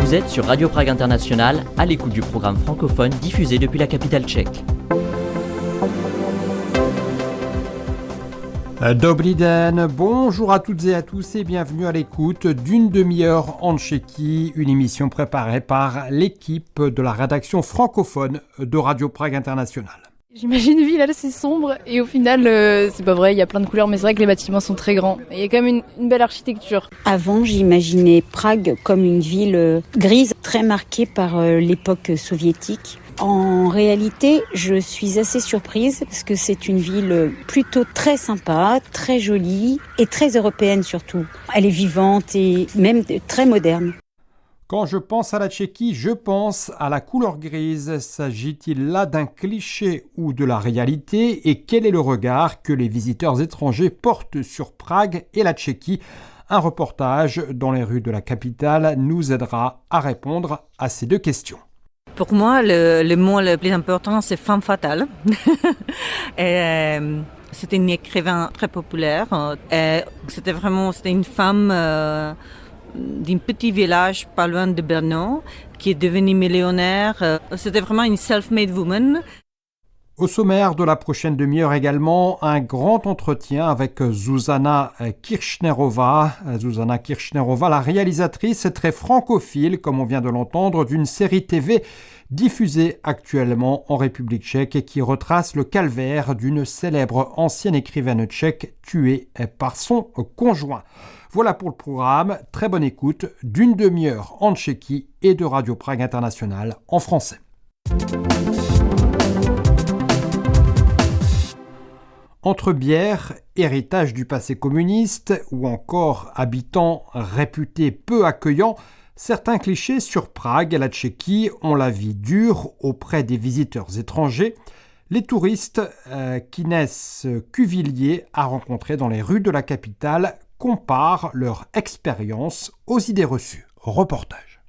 Vous êtes sur Radio Prague International, à l'écoute du programme francophone diffusé depuis la capitale tchèque. Dobrý den, bonjour à toutes et à tous et bienvenue à l'écoute d'une demi-heure en Tchéquie, une émission préparée par l'équipe de la rédaction francophone de Radio Prague International. J'imagine une ville assez sombre et au final c'est pas vrai, il y a plein de couleurs mais c'est vrai que les bâtiments sont très grands et il y a quand même une belle architecture. Avant j'imaginais Prague comme une ville grise très marquée par l'époque soviétique. En réalité, je suis assez surprise parce que c'est une ville plutôt très sympa, très jolie et très européenne surtout. Elle est vivante et même très moderne. Quand je pense à la Tchéquie, je pense à la couleur grise. S'agit-il là d'un cliché ou de la réalité? Et quel est le regard que les visiteurs étrangers portent sur Prague et la Tchéquie? Un reportage dans les rues de la capitale nous aidera à répondre à ces deux questions. Pour moi, le mot le plus important, c'est femme fatale. C'était une écrivain très populaire. C'était une femme d'un petit village pas loin de Brno qui est devenue millionnaire. C'était vraiment une self-made woman. Au sommaire de la prochaine demi-heure également, un grand entretien avec Zuzana Kirchnerova. Zuzana Kirchnerova, la réalisatrice très francophile, comme on vient de l'entendre, d'une série TV diffusée actuellement en République tchèque et qui retrace le calvaire d'une célèbre ancienne écrivaine tchèque tuée par son conjoint. Voilà pour le programme. Très bonne écoute d'une demi-heure en Tchéquie et de Radio Prague International en français. Entre bière, héritage du passé communiste ou encore habitants réputés peu accueillants, certains clichés sur Prague et la Tchéquie ont la vie dure auprès des visiteurs étrangers. Les touristes qu'Inès Cuvillier a rencontrés dans les rues de la capitale comparent leur expérience aux idées reçues. Reportage.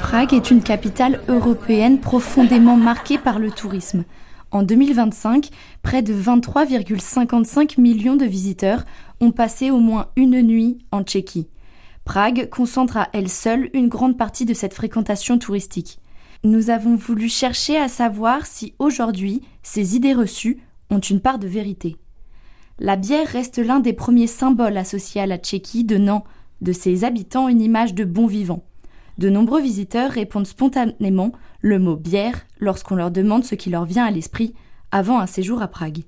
Prague est une capitale européenne profondément marquée par le tourisme. En 2025, près de 23,55 millions de visiteurs ont passé au moins une nuit en Tchéquie. Prague concentre à elle seule une grande partie de cette fréquentation touristique. Nous avons voulu chercher à savoir si aujourd'hui, ces idées reçues ont une part de vérité. La bière reste l'un des premiers symboles associés à la Tchéquie, donnant de ses habitants une image de bon vivant. De nombreux visiteurs répondent spontanément le mot bière lorsqu'on leur demande ce qui leur vient à l'esprit avant un séjour à Prague.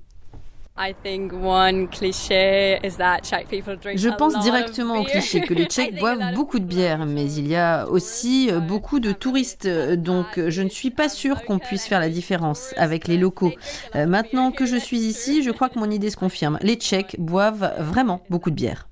Je pense directement au cliché que les Tchèques boivent beaucoup de bière, mais il y a aussi beaucoup de touristes, donc je ne suis pas sûre qu'on puisse faire la différence avec les locaux. Maintenant que je suis ici, je crois que mon idée se confirme. Les Tchèques boivent vraiment beaucoup de bière.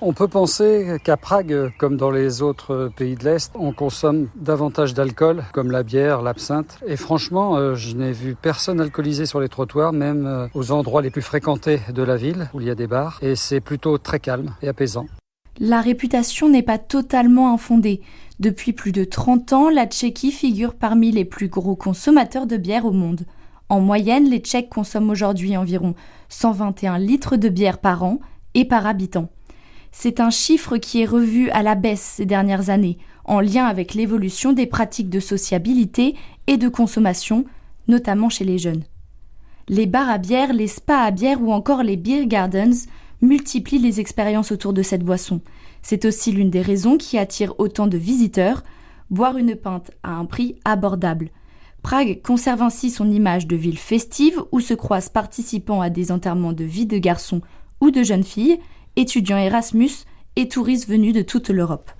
On peut penser qu'à Prague, comme dans les autres pays de l'Est, on consomme davantage d'alcool, comme la bière, l'absinthe. Et franchement, je n'ai vu personne alcoolisé sur les trottoirs, même aux endroits les plus fréquentés de la ville, où il y a des bars. Et c'est plutôt très calme et apaisant. La réputation n'est pas totalement infondée. Depuis plus de 30 ans, la Tchéquie figure parmi les plus gros consommateurs de bière au monde. En moyenne, les Tchèques consomment aujourd'hui environ 121 litres de bière par an et par habitant. C'est un chiffre qui est revu à la baisse ces dernières années, en lien avec l'évolution des pratiques de sociabilité et de consommation, notamment chez les jeunes. Les bars à bière, les spas à bière ou encore les beer gardens multiplient les expériences autour de cette boisson. C'est aussi l'une des raisons qui attire autant de visiteurs, boire une pinte à un prix abordable. Prague conserve ainsi son image de ville festive où se croisent participants à des enterrements de vie de garçons ou de jeunes filles, étudiants Erasmus et touristes venus de toute l'Europe.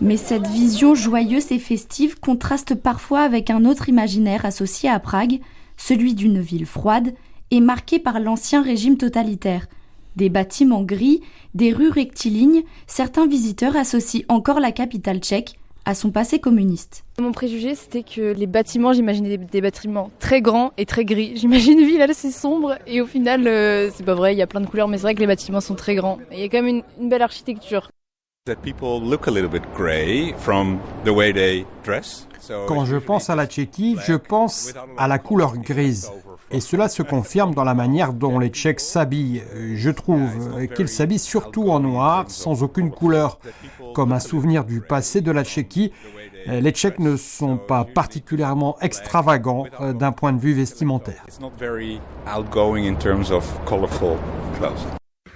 Mais cette vision joyeuse et festive contraste parfois avec un autre imaginaire associé à Prague, celui d'une ville froide et marquée par l'ancien régime totalitaire. Des bâtiments gris, des rues rectilignes, certains visiteurs associent encore la capitale tchèque à son passé communiste. Mon préjugé, c'était que les bâtiments, j'imaginais des bâtiments très grands et très gris. J'imagine une ville assez sombre et au final, c'est pas vrai, il y a plein de couleurs, mais c'est vrai que les bâtiments sont très grands. Et il y a quand même une belle architecture. Quand je pense à la Tchéquie, je pense à la couleur grise. Et cela se confirme dans la manière dont les Tchèques s'habillent. Je trouve qu'ils s'habillent surtout en noir, sans aucune couleur. Comme un souvenir du passé de la Tchéquie, les Tchèques ne sont pas particulièrement extravagants d'un point de vue vestimentaire.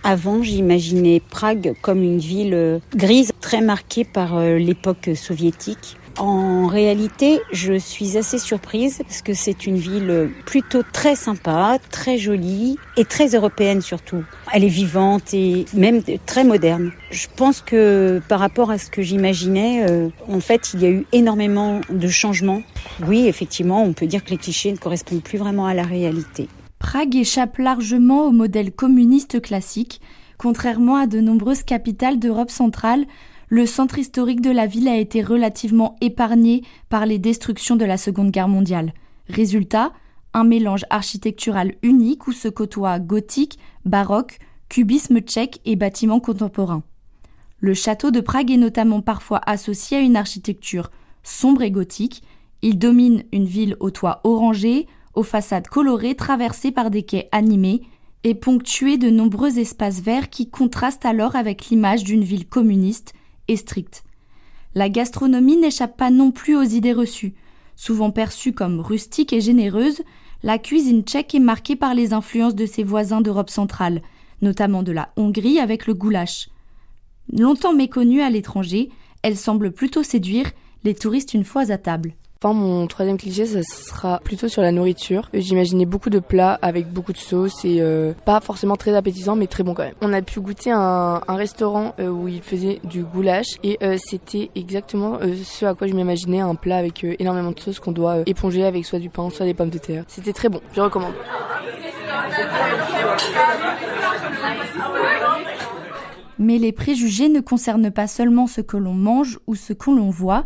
Avant, j'imaginais Prague comme une ville grise, très marquée par l'époque soviétique. En réalité, je suis assez surprise parce que c'est une ville plutôt très sympa, très jolie et très européenne surtout. Elle est vivante et même très moderne. Je pense que par rapport à ce que j'imaginais, en fait, il y a eu énormément de changements. Oui, effectivement, on peut dire que les clichés ne correspondent plus vraiment à la réalité. Prague échappe largement au modèle communiste classique. Contrairement à de nombreuses capitales d'Europe centrale, le centre historique de la ville a été relativement épargné par les destructions de la Seconde Guerre mondiale. Résultat, un mélange architectural unique où se côtoient gothique, baroque, cubisme tchèque et bâtiments contemporains. Le château de Prague est notamment parfois associé à une architecture sombre et gothique. Il domine une ville aux toits orangés, aux façades colorées traversées par des quais animés et ponctuées de nombreux espaces verts qui contrastent alors avec l'image d'une ville communiste et stricte. La gastronomie n'échappe pas non plus aux idées reçues. Souvent perçue comme rustique et généreuse, la cuisine tchèque est marquée par les influences de ses voisins d'Europe centrale, notamment de la Hongrie avec le goulash. Longtemps méconnue à l'étranger, elle semble plutôt séduire les touristes une fois à table. Mon troisième cliché, ça sera plutôt sur la nourriture. J'imaginais beaucoup de plats avec beaucoup de sauce et pas forcément très appétissant, mais très bon quand même. On a pu goûter un restaurant où ils faisaient du goulash et c'était exactement ce à quoi je m'imaginais, un plat avec énormément de sauce qu'on doit éponger avec soit du pain, soit des pommes de terre. C'était très bon, je recommande. Mais les préjugés ne concernent pas seulement ce que l'on mange ou ce que l'on voit,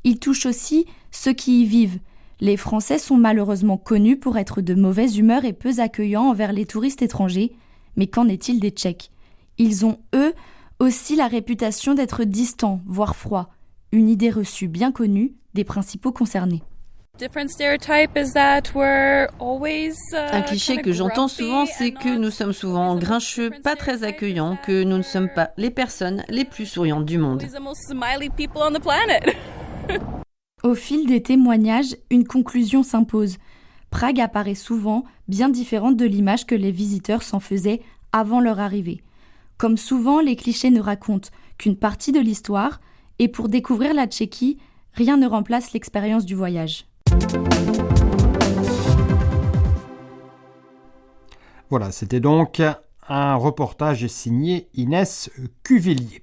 ils touchent aussi ceux qui y vivent. Les Français sont malheureusement connus pour être de mauvaise humeur et peu accueillants envers les touristes étrangers. Mais qu'en est-il des Tchèques ? Ils ont, eux, aussi la réputation d'être distants, voire froids. Une idée reçue bien connue des principaux concernés. Un cliché que j'entends souvent, c'est que nous sommes souvent grincheux, pas très accueillants, que nous ne sommes pas les personnes les plus souriantes du monde. Au fil des témoignages, une conclusion s'impose. Prague apparaît souvent bien différente de l'image que les visiteurs s'en faisaient avant leur arrivée. Comme souvent, les clichés ne racontent qu'une partie de l'histoire, et pour découvrir la Tchéquie, rien ne remplace l'expérience du voyage. Voilà, c'était donc un reportage signé Inès Cuvillier.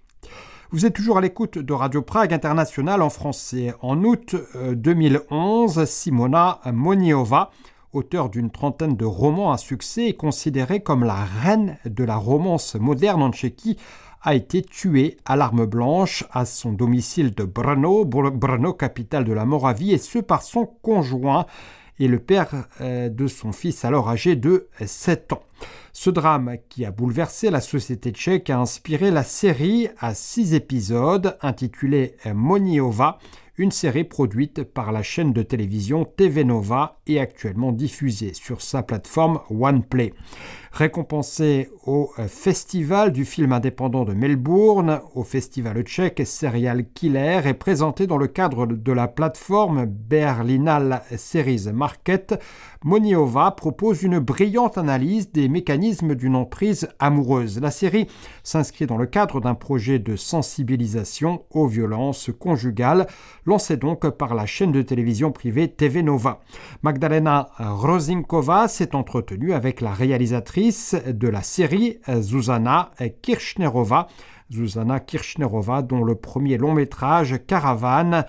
Vous êtes toujours à l'écoute de Radio Prague International en français. En août 2011, Simona Moniova, auteure d'une trentaine de romans à succès et considérée comme la reine de la romance moderne en Tchéquie, a été tuée à l'arme blanche à son domicile de Brno, capitale de la Moravie, et ce par son conjoint et le père de son fils alors âgé de 7 ans. Ce drame qui a bouleversé la société tchèque a inspiré la série à 6 épisodes intitulée Moniova, une série produite par la chaîne de télévision TV Nova et actuellement diffusée sur sa plateforme OnePlay. Récompensé au Festival du film indépendant de Melbourne, au Festival tchèque Serial Killer et présenté dans le cadre de la plateforme Berlinale Series Market, Moniova propose une brillante analyse des mécanismes d'une emprise amoureuse. La série s'inscrit dans le cadre d'un projet de sensibilisation aux violences conjugales, lancé donc par la chaîne de télévision privée TV Nova. Magdalena Rozinkova s'est entretenue avec la réalisatrice de la série, Zuzana Kirchnerova, dont le premier long métrage Caravane,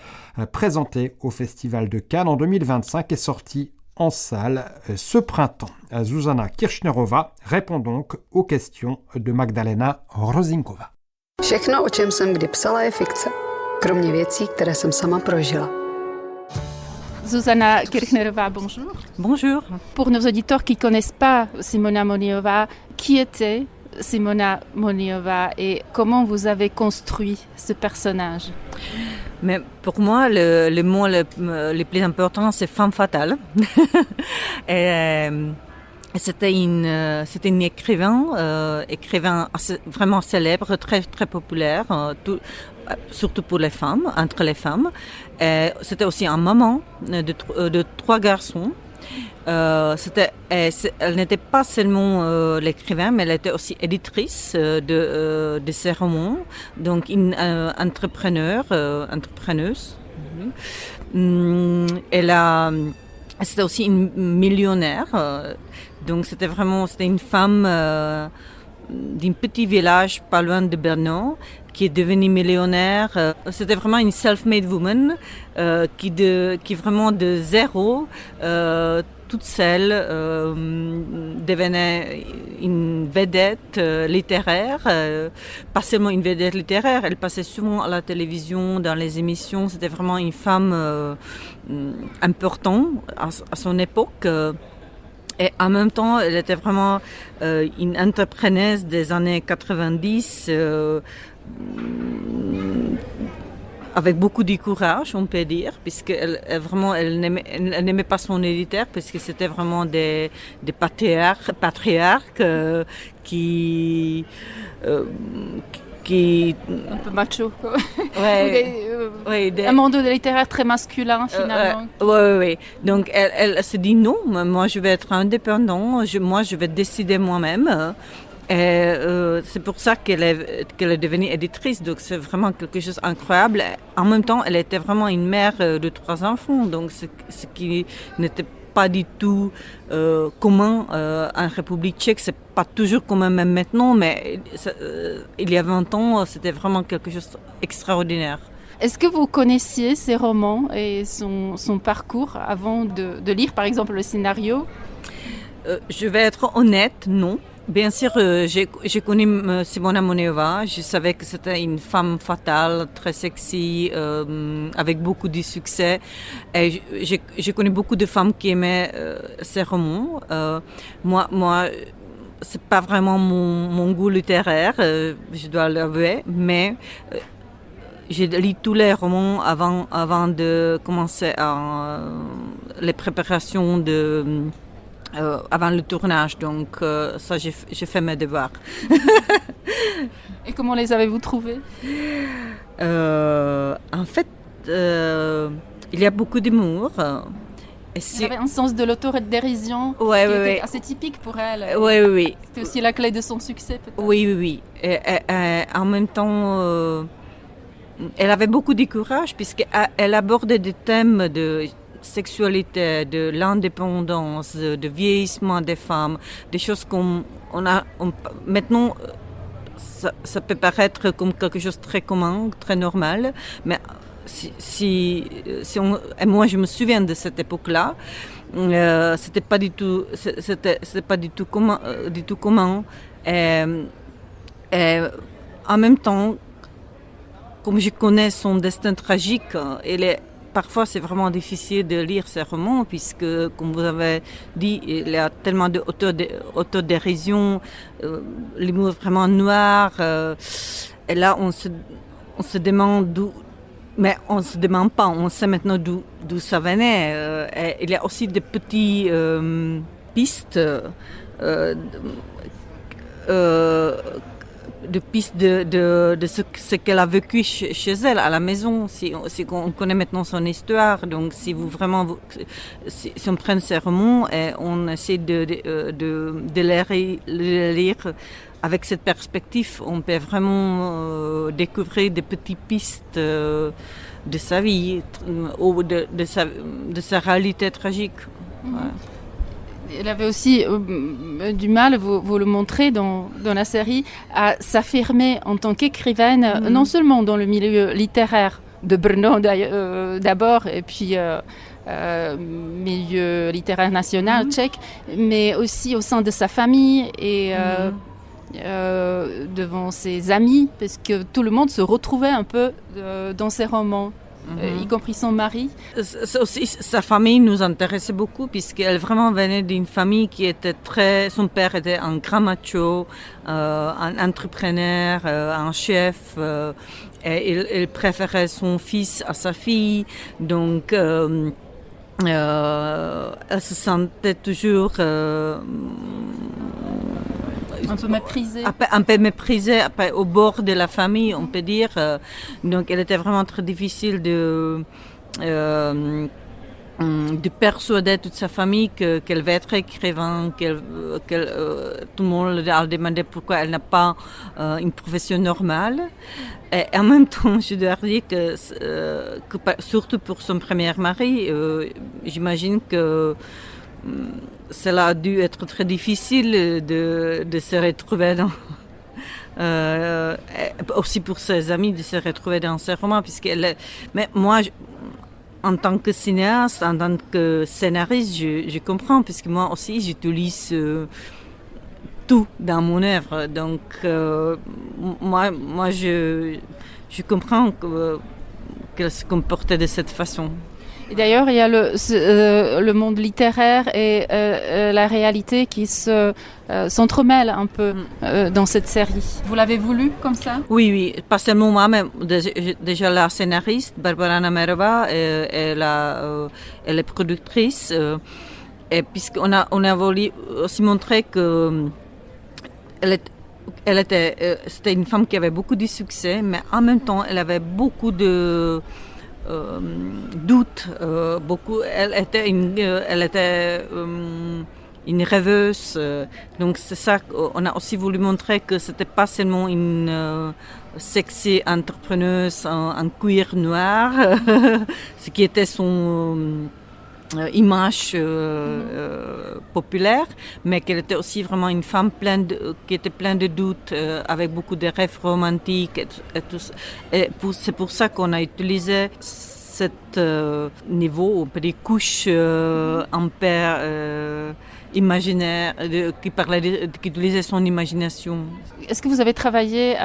présenté au Festival de Cannes en 2025, est sorti en salle ce printemps. Zuzana Kirchnerova répond donc aux questions de Magdalena Rozinkova. Všechno, o čem jsem kdy psala, je fikce, kromě věcí, které jsem sama prožila. Zuzana Kirchnerová, bonjour. Bonjour. Pour nos auditeurs qui ne connaissent pas Simona Moniova, qui était Simona Moniova et comment vous avez construit ce personnage? Mais pour moi, le mot le plus important, c'est femme fatale. Et, c'était une écrivain vraiment célèbre, très très populaire, surtout pour les femmes, entre les femmes. Et c'était aussi un maman de 3 garçons. Elle n'était pas seulement l'écrivain, mais elle était aussi éditrice de ses romans, donc une entrepreneuse. C'était aussi une millionnaire, donc c'était une femme d'un petit village pas loin de Brno qui est devenue millionnaire. C'était vraiment une self-made woman qui vraiment de zéro, toute seule, devenait une vedette littéraire. Pas seulement une vedette littéraire, elle passait souvent à la télévision, dans les émissions. C'était vraiment une femme importante à son époque. Et en même temps, elle était vraiment une entrepreneuse des années 90, avec beaucoup de courage, on peut dire, puisqu'elle n'aimait pas son éditeur, puisque c'était vraiment des patriarques qui un peu macho, quoi. Un monde littéraire très masculin, finalement. Oui. Donc, elle se dit non, moi je vais être indépendant, moi je vais décider moi-même. Et c'est pour ça qu'elle est devenue éditrice. Donc, c'est vraiment quelque chose d'incroyable. En même temps, elle était vraiment une mère de 3 enfants. Donc, ce qui n'était pas du tout commun en République tchèque. C'est pas toujours commun même maintenant, mais il y a 20 ans, c'était vraiment quelque chose d'extraordinaire. Est-ce que vous connaissiez ses romans et son parcours avant de lire, par exemple, le scénario? Je vais être honnête, non. Bien sûr, j'ai connu Simona Moniova. Je savais que c'était une femme fatale, très sexy, avec beaucoup de succès. Et j'ai connu beaucoup de femmes qui aimaient ses romans. Moi, c'est pas vraiment mon goût littéraire, je dois l'avouer, mais j'ai lu tous les romans avant de commencer les préparations avant le tournage, donc ça j'ai fait mes devoirs. Et comment les avez-vous trouvés? En fait, il y a beaucoup d'humour. Il y avait un sens de l'autodérision qui était assez typique pour elle. Oui. C'était aussi la clé de son succès, peut-être. Oui. Et en même temps, elle avait beaucoup de courage puisqu'elle abordait des thèmes de sexualité, de l'indépendance, de vieillissement des femmes, des choses maintenant, ça peut paraître comme quelque chose de très commun, très normal, mais et moi je me souviens de cette époque-là, c'était pas du tout commun, et en même temps, comme je connais son destin tragique, parfois, c'est vraiment difficile de lire ces romans puisque, comme vous avez dit, il y a tellement d'autodérision, l'humour vraiment noir. Et là, on se demande d'où... Mais on ne se demande pas, on sait maintenant d'où ça venait. Et il y a aussi des petites pistes de ce qu'elle a vécu chez elle à la maison, si on connaît maintenant son histoire. Donc si on prend ces romans et on essaie de les lire avec cette perspective, on peut vraiment découvrir des petites pistes de sa vie ou de sa réalité tragique. Ouais. Elle avait aussi du mal, vous le montrez dans la série, à s'affirmer en tant qu'écrivaine, non seulement dans le milieu littéraire de Brno d'abord, et puis milieu littéraire national tchèque, mais aussi au sein de sa famille et devant ses amis, parce que tout le monde se retrouvait un peu dans ses romans. y compris son mari. Aussi, sa famille nous intéressait beaucoup puisqu'elle vraiment venait d'une famille qui était son père était un grand macho, un entrepreneur, un chef, et il préférait son fils à sa fille, donc elle se sentait toujours un peu méprisée. Un peu méprisée, au bord de la famille, on peut dire. Donc, elle était vraiment très difficile de persuader toute sa famille qu'elle va être écrivain, tout le monde a demandé pourquoi elle n'a pas une profession normale. Et en même temps, je dois dire que surtout pour son premier mari, j'imagine que cela a dû être très difficile de se retrouver aussi pour ses amis de se retrouver dans ces romans, mais moi, en tant que cinéaste, en tant que scénariste, je comprends, puisque moi aussi, j'utilise tout dans mon œuvre. Donc, moi je comprends qu'elle se comportait de cette façon. Et d'ailleurs, il y a le monde littéraire et la réalité qui s'entremêlent un peu dans cette série. Vous l'avez voulu comme ça? Oui, pas seulement moi, mais déjà la scénariste, Barbara Namerova, elle est productrice. Et puisqu'on a voulu aussi montrer que c'était une femme qui avait beaucoup de succès, mais en même temps, elle avait beaucoup de doutes. Elle était une rêveuse. Donc c'est ça qu'on a aussi voulu montrer, que c'était pas seulement une sexy entrepreneuse en cuir noir, ce qui était son image populaire, mais qu'elle était aussi vraiment une femme qui était pleine de doutes, avec beaucoup de rêves romantiques et tout ça. Et c'est pour ça qu'on a utilisé cet niveau, des couches ampères imaginaires, qui utilisait son imagination. Est-ce que vous avez travaillé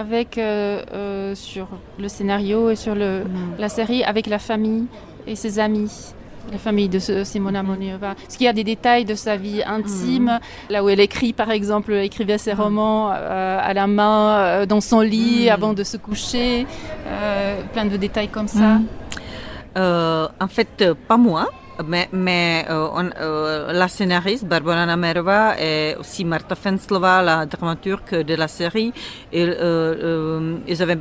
sur le scénario et sur la série avec la famille et ses amis? La famille de Simona Moneova. Est-ce qu'il y a des détails de sa vie intime, là où elle écrivait ses romans à la main, dans son lit, avant de se coucher, plein de détails comme ça? En fait, pas moi, mais la scénariste Barbara Namerova et aussi Marta Fenslova, la dramaturge de la série, ils avaient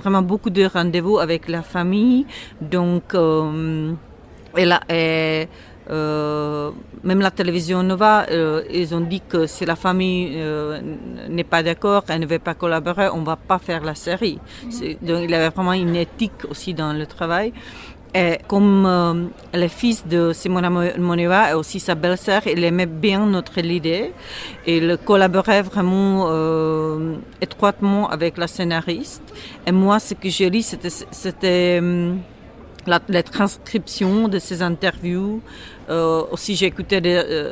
vraiment beaucoup de rendez-vous avec la famille, donc même la télévision Nova, ils ont dit que si la famille n'est pas d'accord, elle ne veut pas collaborer, on ne va pas faire la série. Donc il y avait vraiment une éthique aussi dans le travail. Et comme le fils de Simona Moneova et aussi sa belle-sœur, il aimait bien notre idée. Il collaborait vraiment étroitement avec la scénariste. Et moi, ce que j'ai lu, c'était la transcription de ces interviews. Aussi, j'ai écouté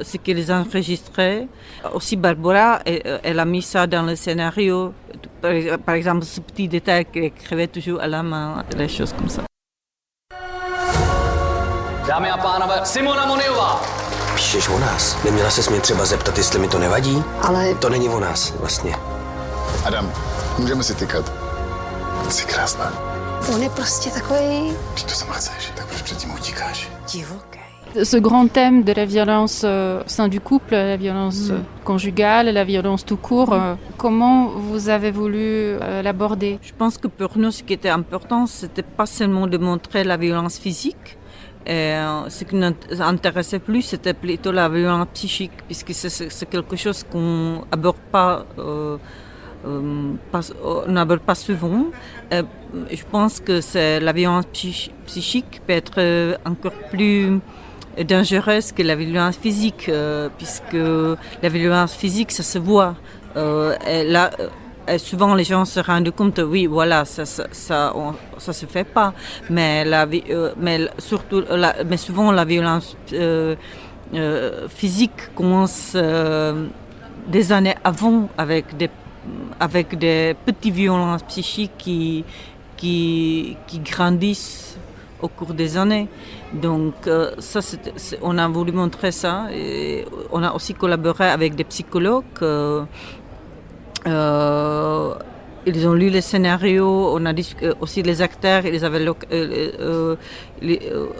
ce qu'ils enregistraient. Aussi, Barbara, elle a mis ça dans le scénario. Par exemple, ce petit détail qu'elle écrivait toujours à la main, des choses comme ça. Dámy a pánové, Simona Moneova! Píšeš o nás? Neměla ses mě třeba zeptat, jestli mi to nevadí? Ale to není o nás, vlastně. Adam, můžeme si tykat. Jsi krásná. on je prostě takový. Když to sama chceš, tak proč předtím utíkáš? Divoký. Ce grand thème de la violence au sein du couple, la violence conjugale, la violence tout court, comment vous avez voulu l'aborder? Je pense que pour nous, ce qui était important, c'était pas seulement de montrer la violence physique. Et ce qui nous intéressait plus, c'était plutôt la violence psychique, puisque c'est quelque chose qu'on n'aborde pas souvent. Je pense que la violence psychique peut être encore plus dangereuse que la violence physique, puisque la violence physique, ça se voit. Et souvent, les gens se rendent compte, oui, voilà, ça se fait pas. Mais souvent, la violence physique commence des années avant avec des petites violences psychiques qui grandissent au cours des années. Donc ça, on a voulu montrer ça. Et on a aussi collaboré avec des psychologues. Ils ont lu les scénarios, on a aussi les acteurs, ils avaient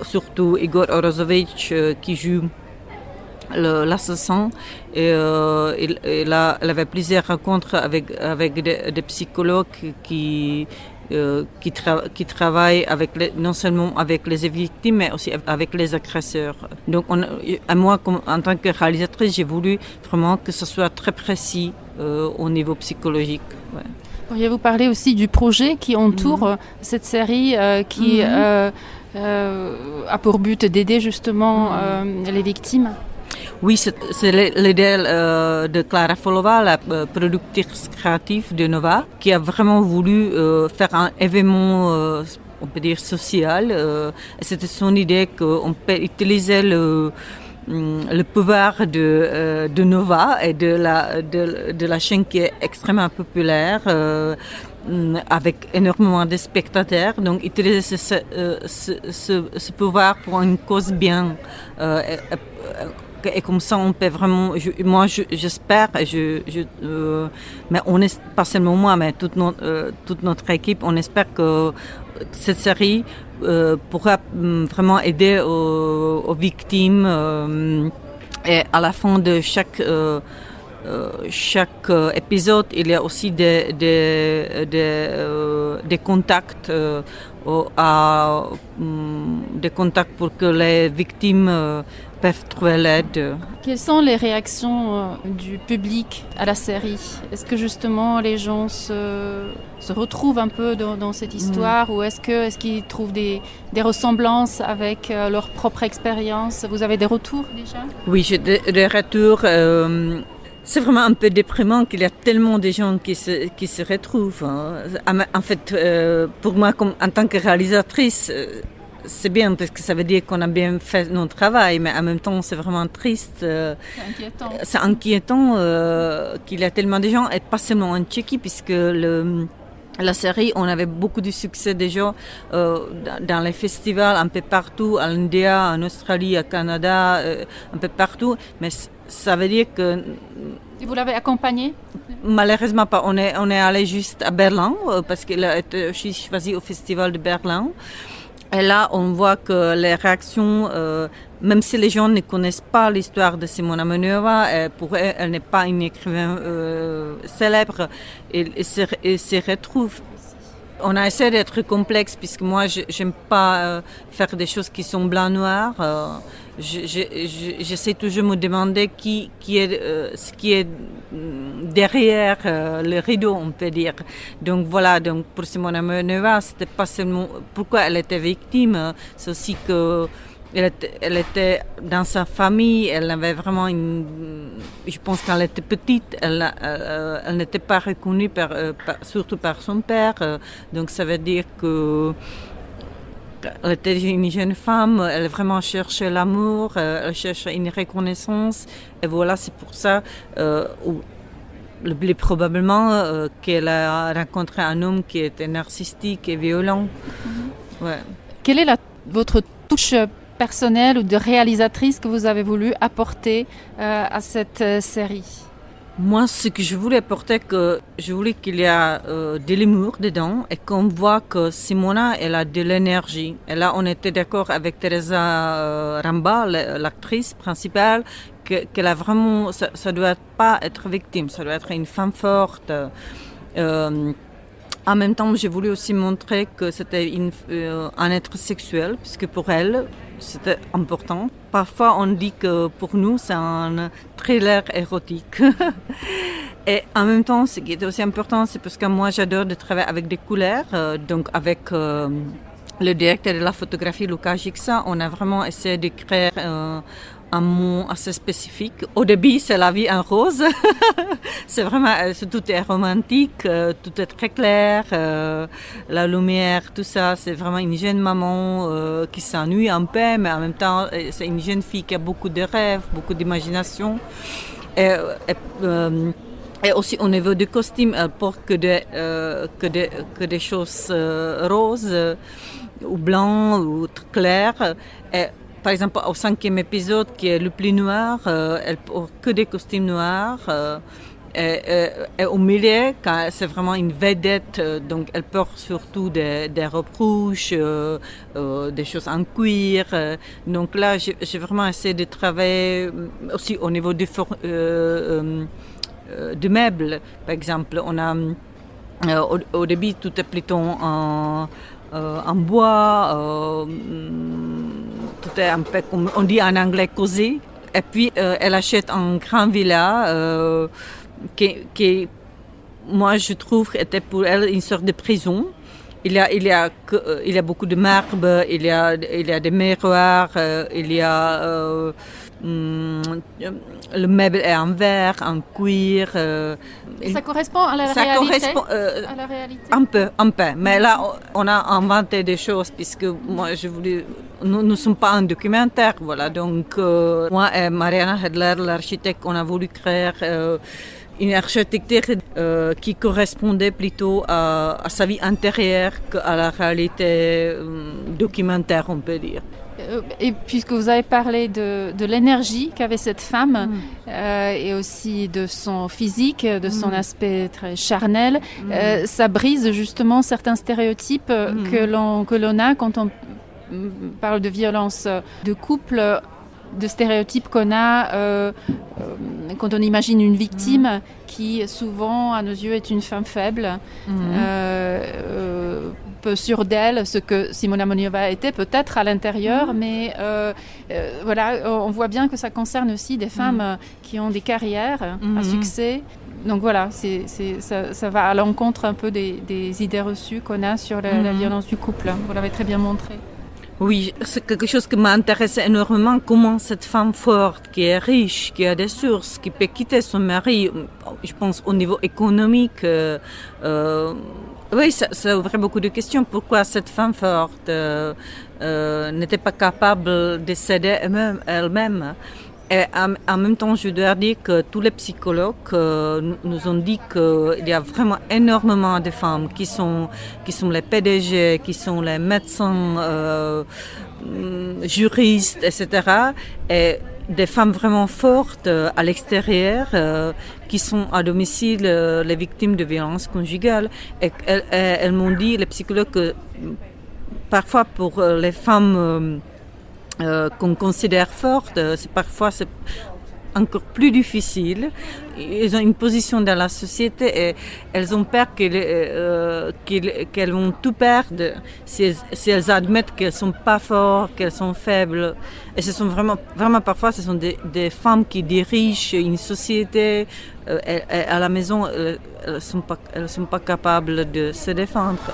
surtout Igor Orozovic qui joue l'assassin. Et elle avait plusieurs rencontres avec des psychologues qui travaillent non seulement avec les victimes, mais aussi avec les agresseurs. Donc, moi, en tant que réalisatrice, j'ai voulu vraiment que ce soit très précis au niveau psychologique. Ouais. Pourriez-vous parler aussi du projet qui entoure cette série qui a pour but d'aider justement les victimes? Oui, c'est l'idée de Klára Folová, la productrice créative de Nova, qui a vraiment voulu faire un événement, on peut dire, social. C'était son idée qu'on peut utiliser le pouvoir de Nova et de la chaîne qui est extrêmement populaire, avec énormément de spectateurs. Donc, utiliser ce pouvoir pour une cause bien. Et comme ça, on peut vraiment. J'espère, mais on est pas seulement moi, mais toute notre équipe, on espère que cette série pourra vraiment aider aux victimes. Et à la fin de chaque épisode, il y a aussi des contacts, des contacts pour que les victimes peuvent trouver l'aide. Quelles sont les réactions du public à la série? Est-ce que justement les gens se retrouvent un peu dans cette histoire ou est-ce qu'ils trouvent des ressemblances avec leur propre expérience? Vous avez des retours déjà? Oui, j'ai des retours. C'est vraiment un peu déprimant qu'il y a tellement de gens qui se retrouvent. En fait, pour moi, en tant que réalisatrice, c'est bien parce que ça veut dire qu'on a bien fait notre travail, mais en même temps, c'est vraiment triste. C'est inquiétant qu'il y a tellement de gens, et pas seulement en Tchéquie, puisque la série, on avait beaucoup de succès déjà dans les festivals un peu partout, en Inde, en Australie, au Canada, un peu partout. Mais ça veut dire que... Et vous l'avez accompagné? Malheureusement pas. On est allé juste à Berlin parce qu'elle a été choisie au Festival de Berlin. Et là, on voit que les réactions, même si les gens ne connaissent pas l'histoire de Simona Moneova, pour elle, elle n'est pas une écrivaine célèbre, et se retrouve. On a essayé d'être complexe, puisque moi, j'aime pas faire des choses qui sont blanc-noir. J'essaie toujours de me demander ce qui est derrière le rideau, on peut dire. Donc voilà, donc pour Simona Moneova, c'était pas seulement pourquoi elle était victime, c'est aussi que elle était dans sa famille, elle avait vraiment je pense qu'elle était petite, elle n'était pas reconnue surtout par son père, donc ça veut dire que elle était une jeune femme, elle vraiment cherchait l'amour, elle cherchait une reconnaissance, et voilà, c'est pour ça, probablement, qu'elle a rencontré un homme qui était narcissique et violent. Ouais. Quelle est votre touche personnelle ou de réalisatrice que vous avez voulu apporter à cette série? Moi, ce que je voulais apporter, je voulais qu'il y ait de l'humour dedans et qu'on voit que Simona, elle a de l'énergie. Et là, on était d'accord avec Teresa Ramba, l'actrice principale, qu'elle a vraiment, ça doit pas être victime, ça doit être une femme forte. En même temps, j'ai voulu aussi montrer que c'était un être sexuel, puisque pour elle, c'était important. Parfois, on dit que pour nous, c'est un thriller érotique. Et en même temps, ce qui est aussi important, c'est parce que moi, j'adore de travailler avec des couleurs. Donc, avec le directeur de la photographie, Luca Gixa, on a vraiment essayé de créer un mot assez spécifique. Au début, c'est la vie en rose. C'est vraiment, tout est romantique, tout est très clair, la lumière, tout ça. C'est vraiment une jeune maman qui s'ennuie un peu, mais en même temps, c'est une jeune fille qui a beaucoup de rêves, beaucoup d'imagination. Et aussi au niveau du costume, elle porte que des choses roses ou blancs ou clairs. Et, par exemple, au 5e épisode, qui est le plus noir, elle porte que des costumes noirs. Et au milieu, quand c'est vraiment une vedette, donc elle porte surtout des robes rouges, des choses en cuir. Donc là, j'ai vraiment essayé de travailler aussi au niveau du meubles. Par exemple, on a au début tout est plutôt en bois, tout est un peu comme on dit en anglais cosy. Et puis elle achète un grand villa qui moi je trouve était pour elle une sorte de prison. Il y a beaucoup de marbre, il y a des miroirs, il y a le meuble est en verre, en cuir. Ça correspond à la réalité. À la réalité. Un peu. Mais là, on a inventé des choses puisque moi, nous ne sommes pas un documentaire, voilà. Donc, moi et Mariana Hedler, l'architecte, on a voulu créer une architecture qui correspondait plutôt à sa vie intérieure qu'à la réalité documentaire, on peut dire. Et puisque vous avez parlé de l'énergie qu'avait cette femme et aussi de son physique, de son aspect très charnel, ça brise justement certains stéréotypes que l'on a quand on parle de violence de couple, de stéréotypes qu'on a quand on imagine une victime qui souvent à nos yeux est une femme faible, peu sûre d'elle, ce que Simona Moniova était peut-être à l'intérieur, mais voilà, on voit bien que ça concerne aussi des femmes qui ont des carrières à succès. Donc voilà, ça va à l'encontre un peu des idées reçues qu'on a sur la violence du couple. Vous l'avez très bien montré. Oui, c'est quelque chose qui m'intéresse énormément, comment cette femme forte, qui est riche, qui a des sources, qui peut quitter son mari, je pense au niveau économique, oui, ça ouvrait beaucoup de questions. Pourquoi cette femme forte n'était pas capable de s'aider elle-même? Et en même temps, je dois dire que tous les psychologues nous ont dit qu'il y a vraiment énormément de femmes qui sont les PDG, qui sont les médecins, juristes, etc. Et des femmes vraiment fortes à l'extérieur qui sont à domicile les victimes de violences conjugales. Et elles m'ont dit, les psychologues, que parfois pour les femmes qu'on considère fortes, parfois c'est encore plus difficile. Ils ont une position dans la société et elles ont peur qu'elles vont tout perdre si elles admettent qu'elles sont pas fortes, qu'elles sont faibles. Et ce sont vraiment parfois, ce sont des femmes qui dirigent une société. À la maison, elles sont pas capables de se défendre.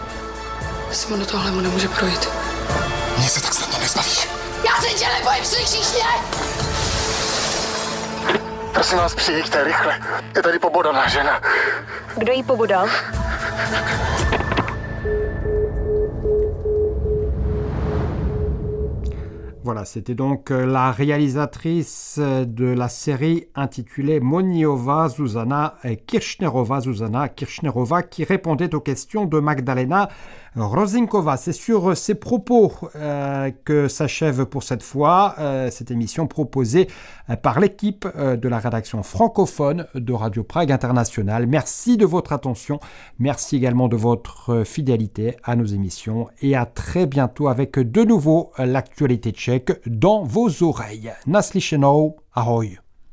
Simona, tohle mu nemůže projít. Mně se tak snadno nezbavíš. Já se tě nebojím, slyšíš mě? Prosím vás, přijďte rychle. Je tady pobodaná žena. Kdo jí pobodal? Voilà, c'était donc la réalisatrice de la série intitulée Moniova, Zuzana Kirchnerova, qui répondait aux questions de Magdalena Rozinkova. C'est sur ces propos que s'achève pour cette fois cette émission proposée par l'équipe de la rédaction francophone de Radio Prague International. Merci de votre attention, merci également de votre fidélité à nos émissions et à très bientôt avec de nouveau l'actualité tchèque dans vos oreilles. Naslyšenou, ahoj.